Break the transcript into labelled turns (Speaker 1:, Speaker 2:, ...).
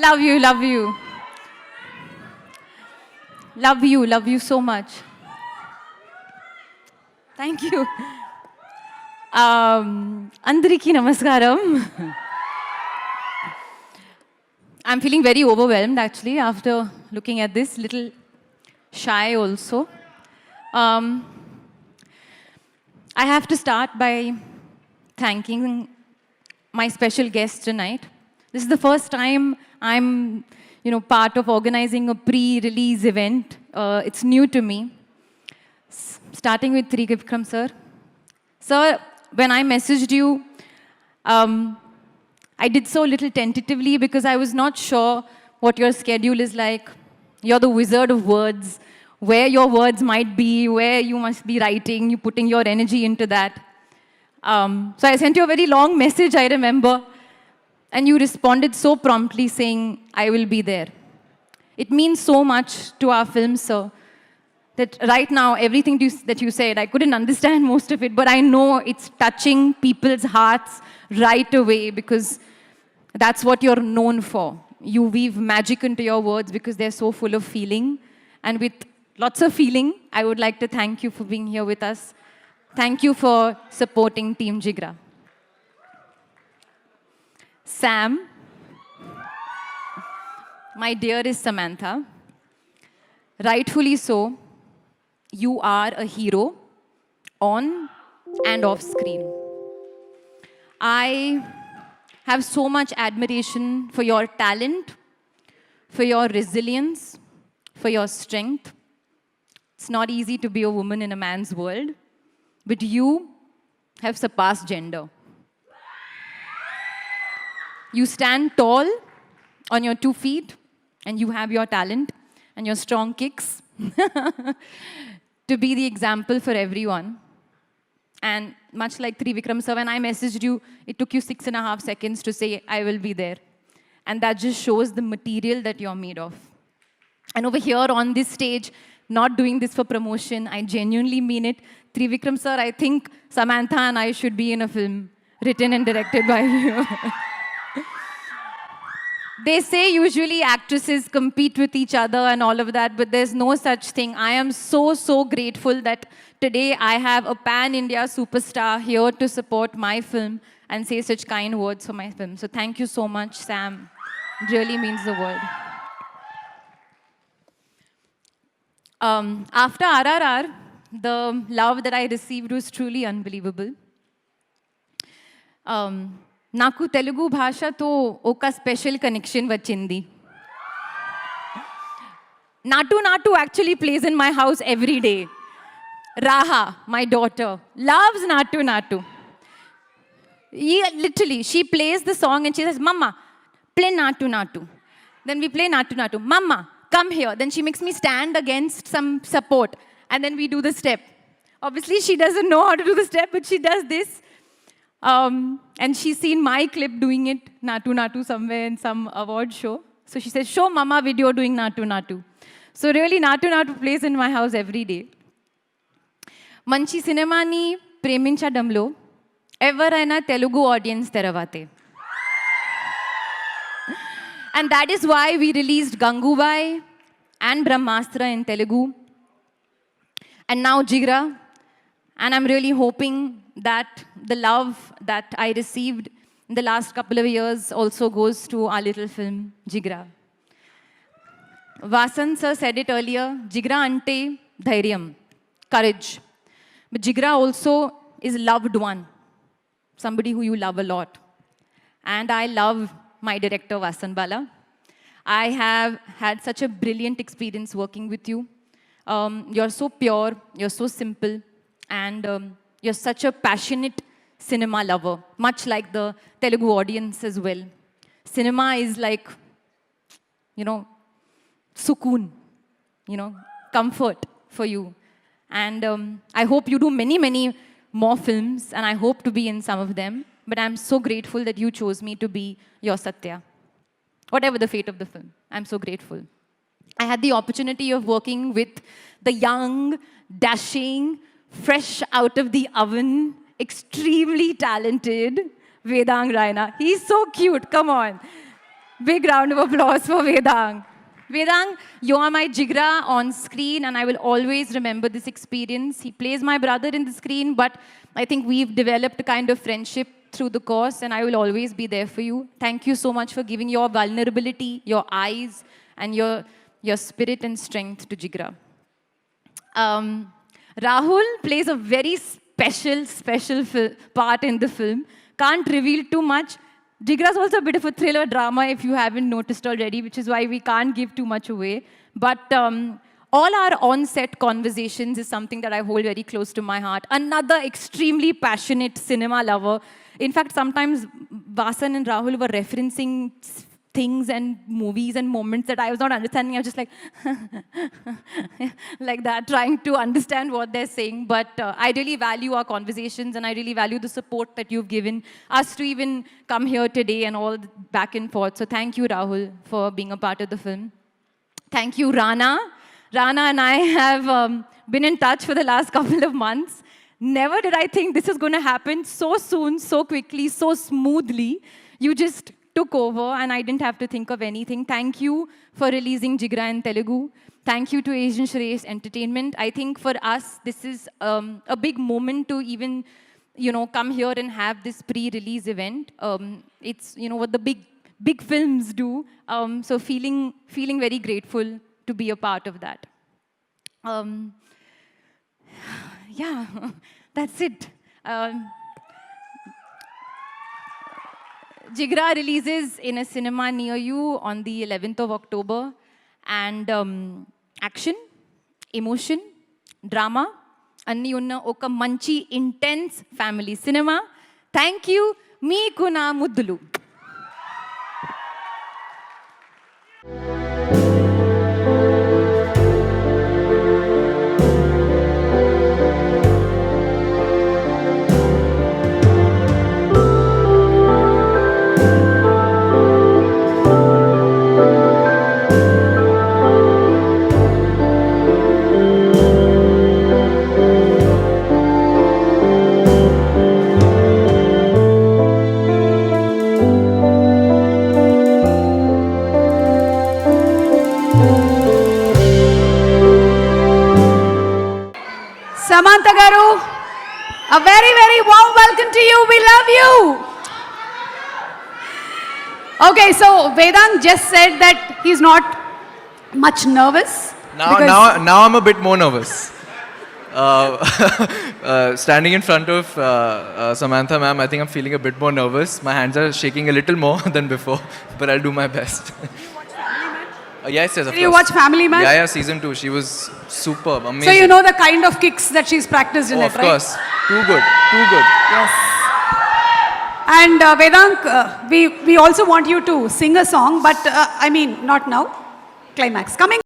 Speaker 1: Love you, love you. Love you so much. Thank you. Andariki namaskaram. I'm feeling very overwhelmed actually after looking at this, little shy also. Um, I have to start by thanking my special guest tonight. This is the first time I'm, part of organizing a pre-release event. It's new to me. Starting with Trivikram sir. Sir, when I messaged you, I did so little tentatively because I was not sure what your schedule is like. You're the wizard of words, where your words might be, where you must be writing, you putting your energy into that. So I sent you a very long message, I remember, and you responded so promptly saying, I will be there. It means so much to our film, sir, that right now, everything that you said, I couldn't understand most of it, but I know it's touching people's hearts right away because that's what you're known for. You weave magic into your words because they're so full of feeling. And with lots of feeling, I would like to thank you for being here with us. Thank you for supporting Team Jigra. Sam, my dearest Samantha, rightfully so, you are a hero on and off screen. I have so much admiration for your talent, for your resilience, for your strength. It's not easy to be a woman in a man's world, but you have surpassed gender. You stand tall on your 2 feet, and you have your talent and your strong kicks to be the example for everyone. And much like Trivikram sir, when I messaged you, it took you 6.5 seconds to say, I will be there. And that just shows the material that you're made of. And over here on this stage, not doing this for promotion, I genuinely mean it. Trivikram sir, I think Samantha and I should be in a film written and directed by you. They say usually actresses compete with each other and all of that, but there's no such thing. I am so, so grateful that today I have a pan-India superstar here to support my film and say such kind words for my film. So thank you so much, Sam. It really means the world. After RRR, the love that I received was truly unbelievable. నాకు తెలుగు భాషతో ఒక special connection వచ్చింది. Natu Natu actually plays in my house every day. Raha, my daughter, loves Natu Natu. Literally, she plays the song and she says, Mama, play Natu Natu. Then we play Natu Natu. Mama, come here. Then she makes me stand against some support. And then we do the step. Obviously, she doesn't know how to do the step, but she does this. And she's seen my clip doing it, Natu Natu, somewhere in some award show. So she says, show Mama video doing Natu Natu. So really, Natu Natu plays in my house every day. మంచి సినిమాని ప్రేమించడంలో ఎవరైనా Telugu audience తెరవాతే. And that is why we released Gangubai and Brahmastra in Telugu. And now Jigra. And I'm really hoping that the love that I received in the last couple of years also goes to our little film, Jigra. Vasan sir said it earlier, Jigra ante dhairyam, courage. But Jigra also is loved one, somebody who you love a lot. And I love my director, Vasan Bala. I have had such a brilliant experience working with you. You're so pure, you're so simple, and you're such a passionate cinema lover, much like the Telugu audience as well. Cinema is like, sukoon, comfort for you. And I hope you do many, many more films, and I hope to be in some of them. But I'm so grateful that you chose me to be your Satya. Whatever the fate of the film, I'm so grateful. I had the opportunity of working with the young, dashing, fresh out of the oven, extremely talented Vedang Raina. He's so cute, come on. Big round of applause for Vedang. Vedang, you are my Jigra on screen, and I will always remember this experience. He plays my brother in the screen, but I think we've developed a kind of friendship through the course, and I will always be there for you. Thank you so much for giving your vulnerability, your eyes, and your spirit and strength to Jigra. Rahul plays a very special part in the film. Can't reveal too much. Jigra is also a bit of a thriller drama, if you haven't noticed already, which is why we can't give too much away. But all our on-set conversations is something that I hold very close to my heart. Another extremely passionate cinema lover. In fact, sometimes Vasan and Rahul were referencing things and movies and moments that I was not understanding. I was just like, like that, trying to understand what they're saying. But I really value our conversations, and I really value the support that you've given us to even come here today and all back and forth. So thank you, Rahul, for being a part of the film. Thank you, Rana. Rana and I have been in touch for the last couple of months. Never did I think this is going to happen so soon, so quickly, so smoothly. You just took over, and I didn't have to think of anything. Thank you for releasing Jigra in Telugu. Thank you to Asian Shreyas Entertainment. I think for us, this is a big moment to even, come here and have this pre-release event. It's, what the big films do. So feeling very grateful to be a part of that. Yeah, that's it. Jigra releases in a cinema near you on the 11th of October. And action, emotion, drama, anni unna oka manchi intense family cinema. Thank you, meeku na muddulu.
Speaker 2: Samantha Garu, a very, very warm welcome to you. We love you. Okay, so Vedang just said that he's not much nervous.
Speaker 3: Now I'm a bit more nervous. Standing in front of Samantha ma'am, I think I'm feeling a bit more nervous. My hands are shaking a little more than before, but I'll do my best. Yes, of course.
Speaker 2: Did you watch Family Man?
Speaker 3: Yeah, season 2. She was superb, amazing.
Speaker 2: So you know the kind of kicks that she's practiced in it, right?
Speaker 3: Of course. Too good.
Speaker 2: Yes. And Vedang, we also want you to sing a song, but I mean, not now. Climax. Coming.